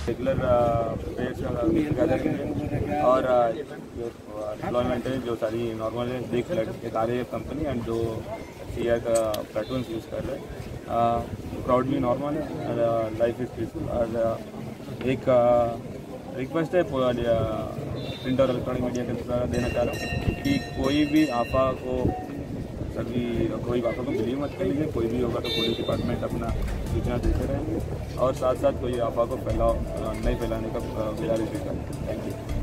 Regular pairs और deployment है जो सारी नॉर्मल है, देख एक आर कंपनी एंड जो CR का प्लेटून्स यूज़ कर रहे हैं। प्राउडली नॉर्मल है, लाइफ इज पीसफुल। और एक रिक्वेस्ट है प्रिंट और इलेक्ट्रॉनिक मीडिया के द्वारा देना चाह रहा हूँ कि कोई भी अफवाह को बिलीव मत करिए। कोई भी होगा तो पुलिस डिपार्टमेंट अपना सूचना देते रहेंगे और साथ साथ कोई अफवाह को नहीं फैलाने का गुजारिश भी करें। Thank you.